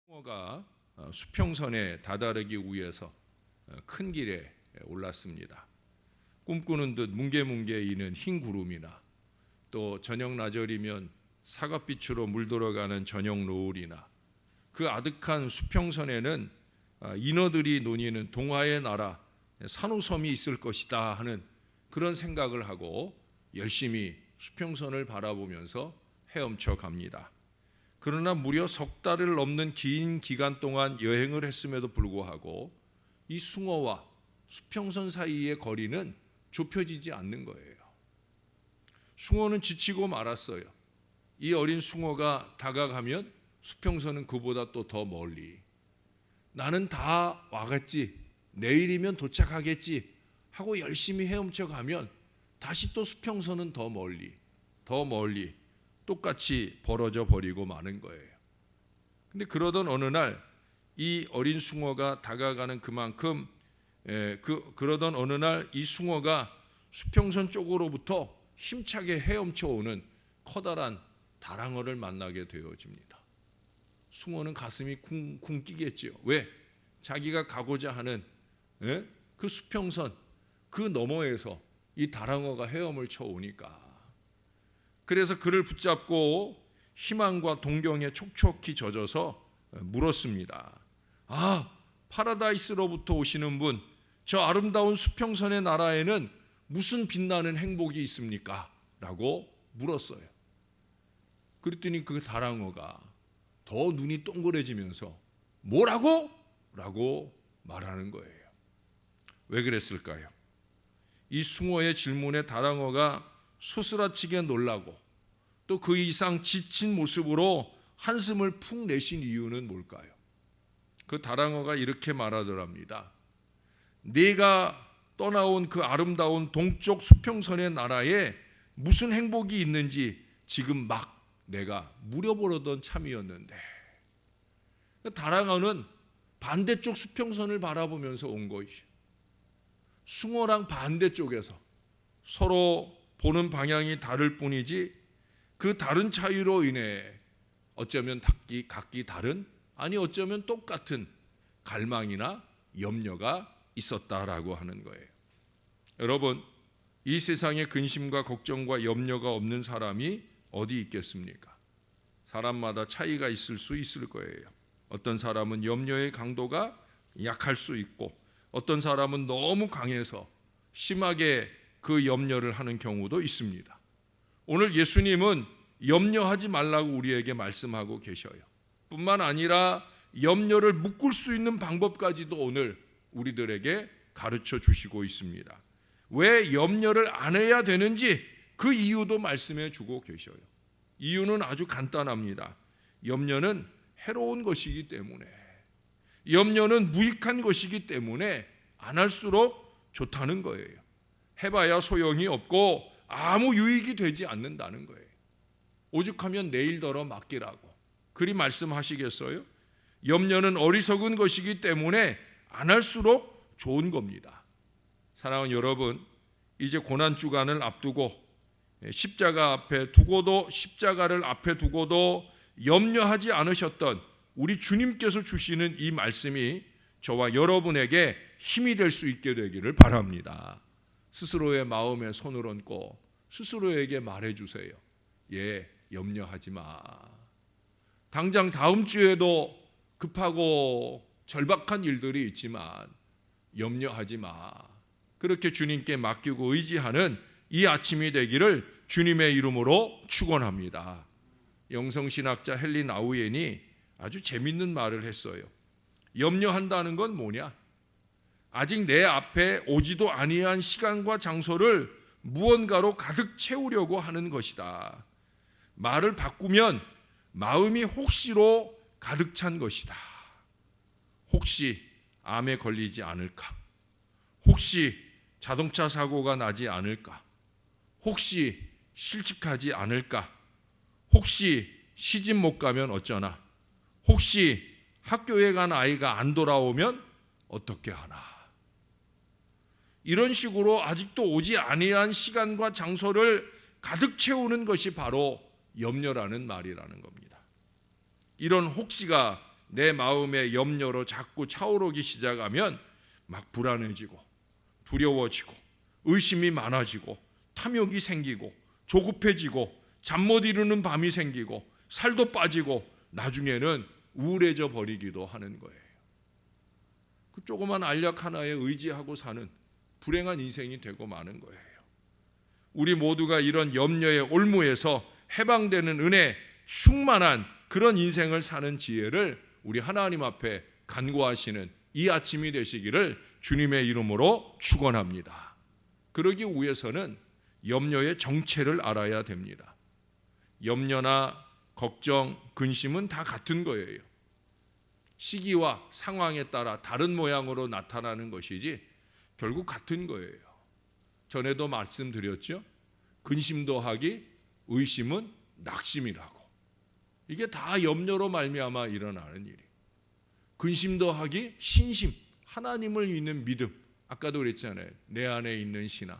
숭어가 수평선에 다다르기 위해서 큰 길에 올랐습니다. 꿈꾸는 듯 뭉게뭉게 이는 흰 구름이나 또 저녁 나절이면 사갓빛으로 물들어가는 저녁 노을이나 그 아득한 수평선에는 인어들이 노니는 동화의 나라 산호섬이 있을 것이다 하는 그런 생각을 하고 열심히 수평선을 바라보면서 헤엄쳐 갑니다. 그러나 무려 석 달을 넘는 긴 기간 동안 여행을 했음에도 불구하고 이 숭어와 수평선 사이의 거리는 좁혀지지 않는 거예요. 숭어는 지치고 말았어요. 이 어린 숭어가 다가가면 수평선은 그보다 또 더 멀리, 나는 다 와갔지, 내일이면 도착하겠지 하고 열심히 헤엄쳐 가면 다시 또 수평선은 더 멀리 똑같이 벌어져 버리고 마는 거예요. 근데 그러던 어느 날 이 어린 숭어가 다가가는 그만큼 그러던 어느 날 이 숭어가 수평선 쪽으로부터 힘차게 헤엄쳐 오는 커다란 다랑어를 만나게 되어집니다. 숭어는 가슴이 쿵쿵 뛰겠죠. 왜? 자기가 가고자 하는 그 수평선 그 너머에서 이 다랑어가 헤엄을 쳐 오니까. 그래서 그를 붙잡고 희망과 동경에 촉촉히 젖어서 물었습니다. 파라다이스로부터 오시는 분, 저 아름다운 수평선의 나라에는 무슨 빛나는 행복이 있습니까? 라고 물었어요. 그랬더니 그 다랑어가 더 눈이 동그래지면서 뭐라고? 라고 말하는 거예요. 왜 그랬을까요? 이 숭어의 질문에 다랑어가 소스라치게 놀라고 또 그 이상 지친 모습으로 한숨을 푹 내쉰 이유는 뭘까요? 그 다랑어가 이렇게 말하더랍니다. 네가 떠나온 그 아름다운 동쪽 수평선의 나라에 무슨 행복이 있는지 지금 막 내가 물어보려던 참이었는데. 다랑어는 반대쪽 수평선을 바라보면서 온 것이죠. 숭어랑 반대쪽에서 서로 보는 방향이 다를 뿐이지 그 다른 차이로 인해 어쩌면 각기 다른, 아니 어쩌면 똑같은 갈망이나 염려가 있었다라고 하는 거예요. 여러분, 이 세상에 근심과 걱정과 염려가 없는 사람이 어디 있겠습니까? 사람마다 차이가 있을 수 있을 거예요. 어떤 사람은 염려의 강도가 약할 수 있고 어떤 사람은 너무 강해서 심하게 그 염려를 하는 경우도 있습니다. 오늘 예수님은 염려하지 말라고 우리에게 말씀하고 계셔요. 뿐만 아니라 염려를 묶을 수 있는 방법까지도 오늘 우리들에게 가르쳐 주시고 있습니다. 왜 염려를 안 해야 되는지 그 이유도 말씀해 주고 계셔요. 이유는 아주 간단합니다. 염려는 해로운 것이기 때문에, 염려는 무익한 것이기 때문에 안 할수록 좋다는 거예요. 해봐야 소용이 없고 아무 유익이 되지 않는다는 거예요. 오죽하면 내일더러 맡기라고 그리 말씀하시겠어요? 염려는 어리석은 것이기 때문에 안 할수록 좋은 겁니다. 사랑하는 여러분, 이제 고난주간을 앞두고 십자가를 앞에 두고도 염려하지 않으셨던 우리 주님께서 주시는 이 말씀이 저와 여러분에게 힘이 될 수 있게 되기를 바랍니다. 스스로의 마음에 손을 얹고 스스로에게 말해주세요. 염려하지 마. 당장 다음 주에도 급하고 절박한 일들이 있지만 염려하지 마. 그렇게 주님께 맡기고 의지하는 이 아침이 되기를 주님의 이름으로 축원합니다. 영성신학자 헨리 나우엔이 아주 재밌는 말을 했어요. 염려한다는 건 뭐냐? 아직 내 앞에 오지도 아니한 시간과 장소를 무언가로 가득 채우려고 하는 것이다. 말을 바꾸면 마음이 혹시로 가득 찬 것이다. 혹시 암에 걸리지 않을까? 혹시 자동차 사고가 나지 않을까? 혹시 실직하지 않을까? 혹시 시집 못 가면 어쩌나? 혹시 학교에 간 아이가 안 돌아오면 어떻게 하나? 이런 식으로 아직도 오지 아니한 시간과 장소를 가득 채우는 것이 바로 염려라는 말이라는 겁니다. 이런 혹시가 내 마음의 염려로 자꾸 차오르기 시작하면 막 불안해지고 두려워지고 의심이 많아지고 탐욕이 생기고 조급해지고 잠 못 이루는 밤이 생기고 살도 빠지고 나중에는 우울해져 버리기도 하는 거예요. 그 조그만 알약 하나에 의지하고 사는 불행한 인생이 되고 마는 거예요. 우리 모두가 이런 염려의 올무에서 해방되는 은혜 충만한 그런 인생을 사는 지혜를 우리 하나님 앞에 간구하시는 이 아침이 되시기를 주님의 이름으로 축원합니다. 그러기 위해서는 염려의 정체를 알아야 됩니다. 염려나 걱정, 근심은 다 같은 거예요. 시기와 상황에 따라 다른 모양으로 나타나는 것이지 결국 같은 거예요. 전에도 말씀드렸죠. 근심 더하기 의심은 낙심이라고. 이게 다 염려로 말미암아 일어나는 일이에요. 근심 더하기 신심, 하나님을 믿는 믿음. 아까도 그랬잖아요. 내 안에 있는 신앙.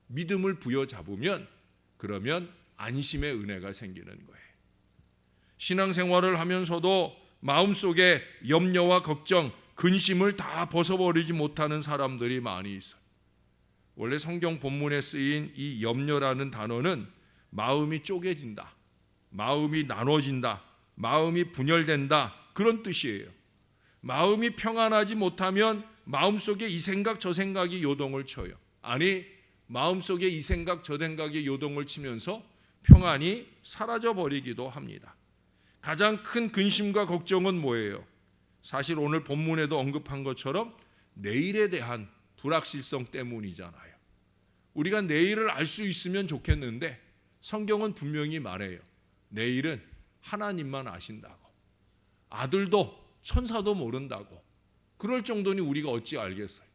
믿음을 부여잡으면 그러면 안심의 은혜가 생기는 거예요. 신앙생활을 하면서도 마음속에 염려와 걱정, 근심을 다 벗어버리지 못하는 사람들이 많이 있어요. 원래 성경 본문에 쓰인 이 염려라는 단어는 마음이 쪼개진다, 마음이 나눠진다, 마음이 분열된다 그런 뜻이에요. 마음이 평안하지 못하면 마음속에 이 생각 저 생각이 요동을 쳐요. 아니 마음속에 이 생각 저 생각이 요동을 치면서 평안이 사라져버리기도 합니다. 가장 큰 근심과 걱정은 뭐예요? 사실 오늘 본문에도 언급한 것처럼 내일에 대한 불확실성 때문이잖아요. 우리가 내일을 알 수 있으면 좋겠는데 성경은 분명히 말해요. 내일은 하나님만 아신다고. 아들도 천사도 모른다고. 그럴 정도니 우리가 어찌 알겠어요.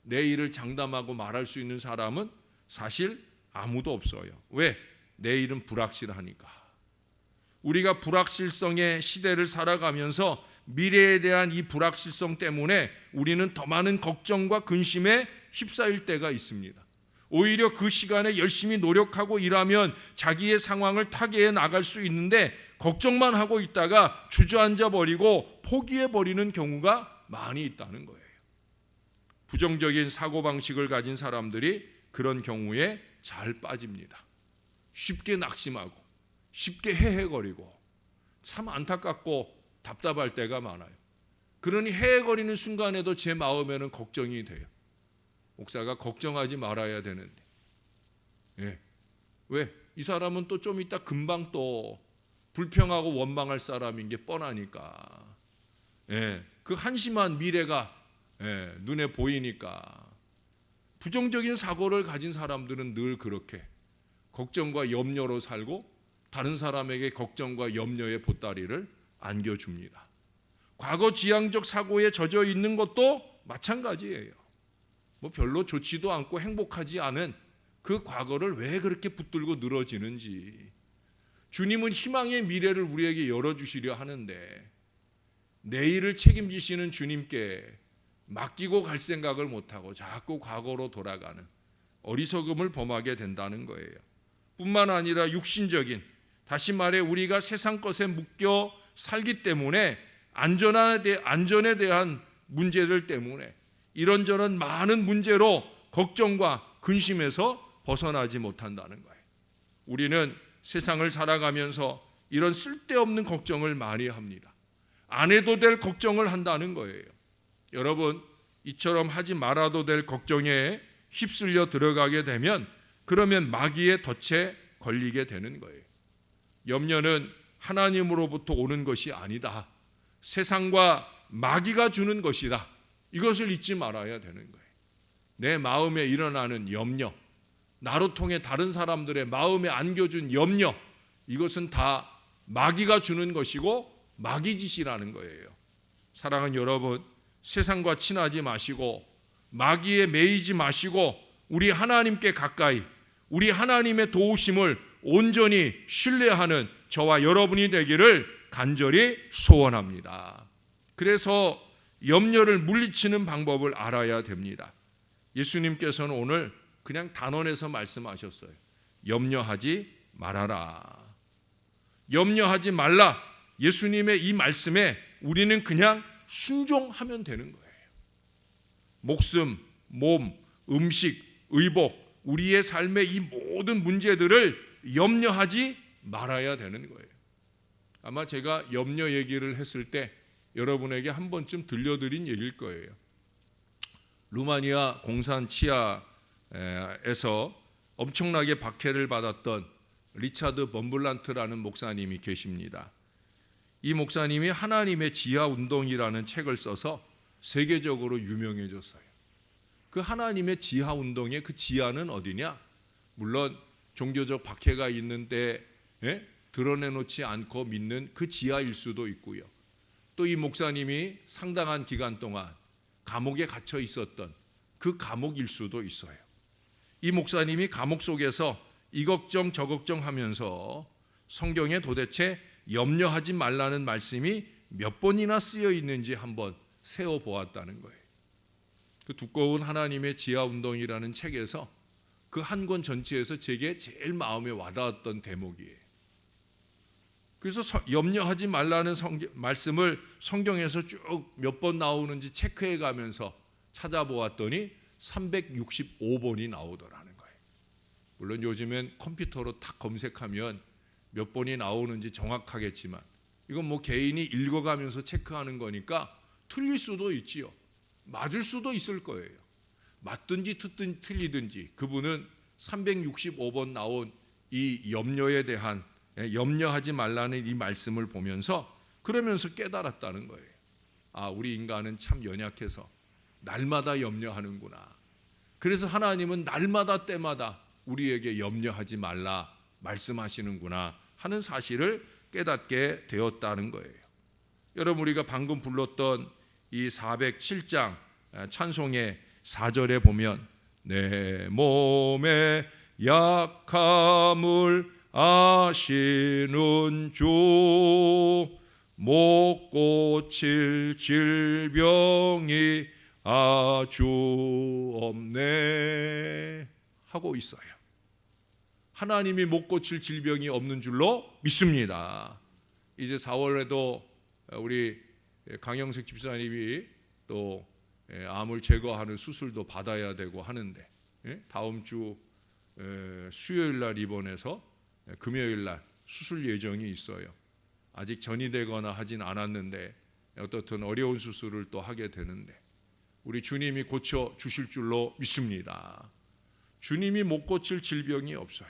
내일을 장담하고 말할 수 있는 사람은 사실 아무도 없어요. 왜? 내일은 불확실하니까. 우리가 불확실성의 시대를 살아가면서 미래에 대한 이 불확실성 때문에 우리는 더 많은 걱정과 근심에 휩싸일 때가 있습니다. 오히려 그 시간에 열심히 노력하고 일하면 자기의 상황을 타개해 나갈 수 있는데 걱정만 하고 있다가 주저앉아 버리고 포기해 버리는 경우가 많이 있다는 거예요. 부정적인 사고방식을 가진 사람들이 그런 경우에 잘 빠집니다. 쉽게 낙심하고 쉽게 헤헤거리고 참 안타깝고 답답할 때가 많아요. 그러니 헤헤거리는 순간에도 제 마음에는 걱정이 돼요. 목사가 걱정하지 말아야 되는데. 예. 왜? 이 사람은 또 좀 이따 금방 또 불평하고 원망할 사람인 게 뻔하니까. 예. 그 한심한 미래가 눈에 보이니까. 부정적인 사고를 가진 사람들은 늘 그렇게 걱정과 염려로 살고 다른 사람에게 걱정과 염려의 보따리를 안겨줍니다. 과거 지향적 사고에 젖어 있는 것도 마찬가지예요. 뭐 별로 좋지도 않고 행복하지 않은 그 과거를 왜 그렇게 붙들고 늘어지는지. 주님은 희망의 미래를 우리에게 열어주시려 하는데 내일을 책임지시는 주님께 맡기고 갈 생각을 못하고 자꾸 과거로 돌아가는 어리석음을 범하게 된다는 거예요. 뿐만 아니라 육신적인, 다시 말해 우리가 세상 것에 묶여 살기 때문에 안전에 대한 문제들 때문에 이런저런 많은 문제로 걱정과 근심에서 벗어나지 못한다는 거예요. 우리는 세상을 살아가면서 이런 쓸데없는 걱정을 많이 합니다. 안 해도 될 걱정을 한다는 거예요. 여러분, 이처럼 하지 말아도 될 걱정에 휩쓸려 들어가게 되면 그러면 마귀의 덫에 걸리게 되는 거예요. 염려는 하나님으로부터 오는 것이 아니다. 세상과 마귀가 주는 것이다. 이것을 잊지 말아야 되는 거예요. 내 마음에 일어나는 염려, 나로 통해 다른 사람들의 마음에 안겨준 염려, 이것은 다 마귀가 주는 것이고 마귀 짓이라는 거예요. 사랑하는 여러분, 세상과 친하지 마시고 마귀에 매이지 마시고 우리 하나님께 가까이, 우리 하나님의 도우심을 온전히 신뢰하는 저와 여러분이 되기를 간절히 소원합니다. 그래서 염려를 물리치는 방법을 알아야 됩니다. 예수님께서는 오늘 그냥 단언해서 말씀하셨어요. 염려하지 말아라. 염려하지 말라. 예수님의 이 말씀에 우리는 그냥 순종하면 되는 거예요. 목숨, 몸, 음식, 의복, 우리의 삶의 이 모든 문제들을 염려하지 말아야 되는 거예요. 아마 제가 염려 얘기를 했을 때 여러분에게 한 번쯤 들려드린 얘기일 거예요. 루마니아 공산 치하에서 엄청나게 박해를 받았던 리차드 범블란트라는 목사님이 계십니다. 이 목사님이 하나님의 지하 운동이라는 책을 써서 세계적으로 유명해졌어요. 그 하나님의 지하 운동의 그 지하는 어디냐? 물론 종교적 박해가 있는데 드러내놓지 않고 믿는 그 지하일 수도 있고요. 또 이 목사님이 상당한 기간 동안 감옥에 갇혀 있었던 그 감옥일 수도 있어요. 이 목사님이 감옥 속에서 이 걱정 저 걱정하면서 성경에 도대체 염려하지 말라는 말씀이 몇 번이나 쓰여 있는지 한번 세어보았다는 거예요. 그 두꺼운 하나님의 지하 운동이라는 책에서 그 한 권 전체에서 제게 제일 마음에 와닿았던 대목이에요. 그래서 염려하지 말라는 말씀을 성경에서 쭉 몇 번 나오는지 체크해 가면서 찾아보았더니 365번이 나오더라는 거예요. 물론 요즘엔 컴퓨터로 딱 검색하면 몇 번이 나오는지 정확하겠지만 이건 뭐 개인이 읽어가면서 체크하는 거니까 틀릴 수도 있지요. 맞을 수도 있을 거예요. 맞든지 틀리든지 그분은 365번 나온 이 염려에 대한 염려하지 말라는 이 말씀을 보면서 그러면서 깨달았다는 거예요. 아, 우리 인간은 참 연약해서 날마다 염려하는구나. 그래서 하나님은 날마다 때마다 우리에게 염려하지 말라 말씀하시는구나 하는 사실을 깨닫게 되었다는 거예요. 여러분, 우리가 방금 불렀던 이 407장 찬송의 4절에 보면 내 몸의 약함을 아시는 주 못 고칠 질병이 아주 없네 하고 있어요. 하나님이 못 고칠 질병이 없는 줄로 믿습니다. 이제 4월에도 우리 강영석 집사님이 또 암을 제거하는 수술도 받아야 되고 하는데 다음 주 수요일 날 입원해서 금요일 날 수술 예정이 있어요. 아직 전이되거나 하진 않았는데 어떻든 어려운 수술을 또 하게 되는데 우리 주님이 고쳐 주실 줄로 믿습니다. 주님이 못 고칠 질병이 없어요.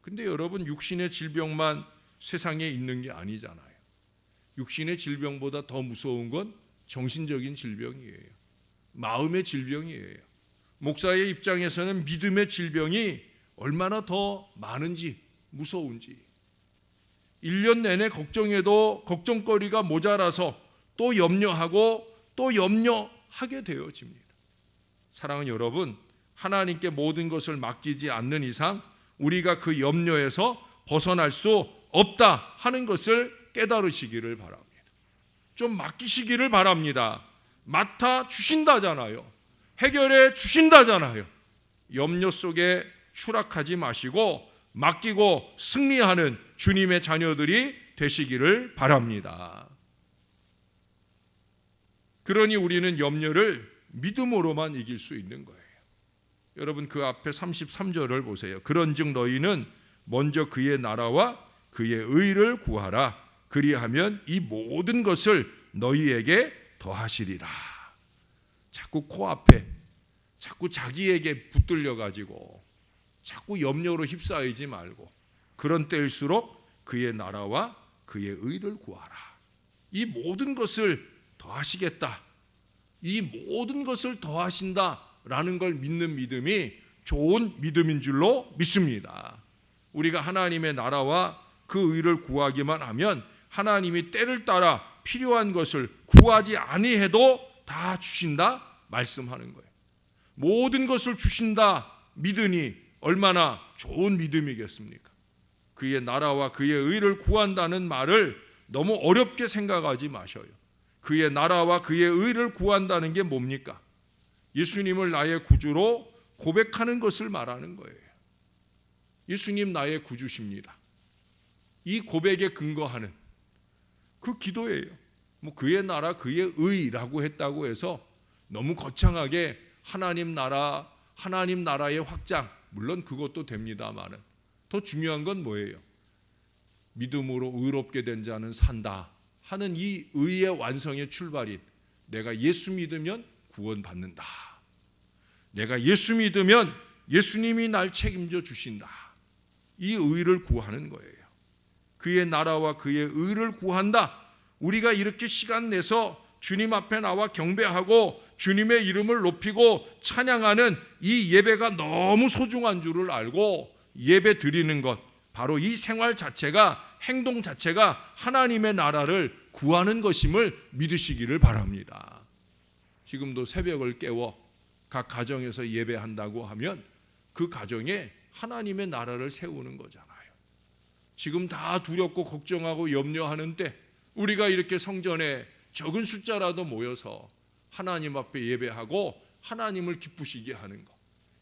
근데 여러분, 육신의 질병만 세상에 있는 게 아니잖아요. 육신의 질병보다 더 무서운 건 정신적인 질병이에요. 마음의 질병이에요. 목사의 입장에서는 믿음의 질병이 얼마나 더 많은지 무서운지 1년 내내 걱정해도 걱정거리가 모자라서 또 염려하고 또 염려하게 되어집니다. 사랑하는 여러분, 하나님께 모든 것을 맡기지 않는 이상 우리가 그 염려에서 벗어날 수 없다 하는 것을 깨달으시기를 바랍니다. 좀 맡기시기를 바랍니다. 맡아 주신다잖아요. 해결해 주신다잖아요. 염려 속에 추락하지 마시고 맡기고 승리하는 주님의 자녀들이 되시기를 바랍니다. 그러니 우리는 염려를 믿음으로만 이길 수 있는 거예요. 여러분, 그 앞에 33절을 보세요. 그런즉 너희는 먼저 그의 나라와 그의 의를 구하라. 그리하면 이 모든 것을 너희에게 더하시리라. 자꾸 코앞에 자꾸 자기에게 붙들려 가지고 자꾸 염려로 휩싸이지 말고 그런 때일수록 그의 나라와 그의 의를 구하라. 이 모든 것을 더하시겠다. 이 모든 것을 더하신다라는 걸 믿는 믿음이 좋은 믿음인 줄로 믿습니다. 우리가 하나님의 나라와 그 의를 구하기만 하면 하나님이 때를 따라 필요한 것을 구하지 아니해도 다 주신다 말씀하는 거예요. 모든 것을 주신다 믿으니 얼마나 좋은 믿음이겠습니까? 그의 나라와 그의 의를 구한다는 말을 너무 어렵게 생각하지 마셔요. 그의 나라와 그의 의를 구한다는 게 뭡니까? 예수님을 나의 구주로 고백하는 것을 말하는 거예요. 예수님 나의 구주십니다. 이 고백에 근거하는 그 기도예요. 뭐 그의 나라 그의 의라고 했다고 해서 너무 거창하게 하나님 나라의 확장, 물론 그것도 됩니다만은 더 중요한 건 뭐예요? 믿음으로 의롭게 된 자는 산다 하는 이 의의 완성의 출발인 내가 예수 믿으면 구원받는다. 내가 예수 믿으면 예수님이 날 책임져 주신다. 이 의를 구하는 거예요. 그의 나라와 그의 의를 구한다. 우리가 이렇게 시간 내서 주님 앞에 나와 경배하고 주님의 이름을 높이고 찬양하는 이 예배가 너무 소중한 줄을 알고 예배 드리는 것, 바로 이 생활 자체가, 행동 자체가 하나님의 나라를 구하는 것임을 믿으시기를 바랍니다. 지금도 새벽을 깨워 각 가정에서 예배한다고 하면 그 가정에 하나님의 나라를 세우는 거잖아요. 지금 다 두렵고 걱정하고 염려하는데 우리가 이렇게 성전에 적은 숫자라도 모여서 하나님 앞에 예배하고 하나님을 기쁘시게 하는 것,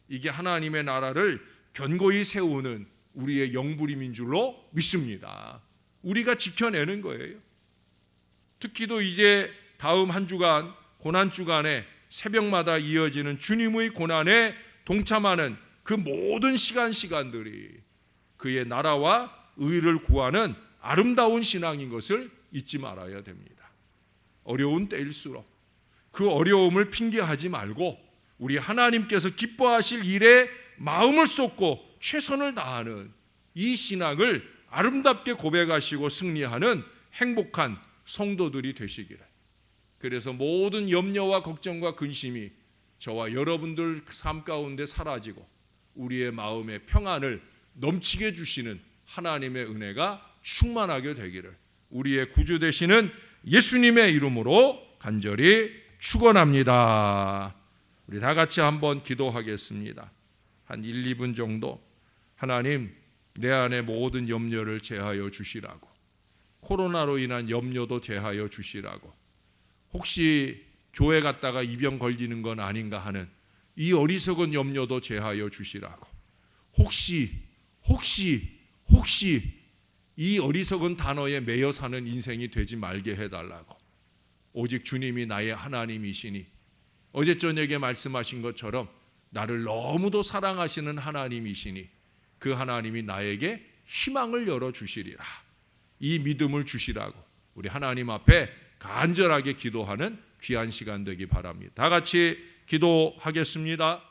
이게 하나님의 나라를 견고히 세우는 우리의 영부림인 줄로 믿습니다. 우리가 지켜내는 거예요. 특히도 이제 다음 한 주간, 고난 주간에 새벽마다 이어지는 주님의 고난에 동참하는 그 모든 시간들이 그의 나라와 의를 구하는 아름다운 신앙인 것을 잊지 말아야 됩니다. 어려운 때일수록 그 어려움을 핑계하지 말고 우리 하나님께서 기뻐하실 일에 마음을 쏟고 최선을 다하는 이 신앙을 아름답게 고백하시고 승리하는 행복한 성도들이 되시기를. 그래서 모든 염려와 걱정과 근심이 저와 여러분들 삶 가운데 사라지고 우리의 마음의 평안을 넘치게 주시는 하나님의 은혜가 충만하게 되기를 우리의 구주 되시는 예수님의 이름으로 간절히 축원합니다. 우리 다 같이 한번 기도하겠습니다. 한 1, 2분 정도. 하나님, 내 안에 모든 염려를 제하여 주시라고, 코로나로 인한 염려도 제하여 주시라고, 혹시 교회 갔다가 입영 걸리는 건 아닌가 하는 이 어리석은 염려도 제하여 주시라고, 혹시 이 어리석은 단어에 매여 사는 인생이 되지 말게 해달라고, 오직 주님이 나의 하나님이시니 어제 저녁에 말씀하신 것처럼 나를 너무도 사랑하시는 하나님이시니 그 하나님이 나에게 희망을 열어주시리라, 이 믿음을 주시라고 우리 하나님 앞에 간절하게 기도하는 귀한 시간 되기 바랍니다. 다 같이 기도하겠습니다.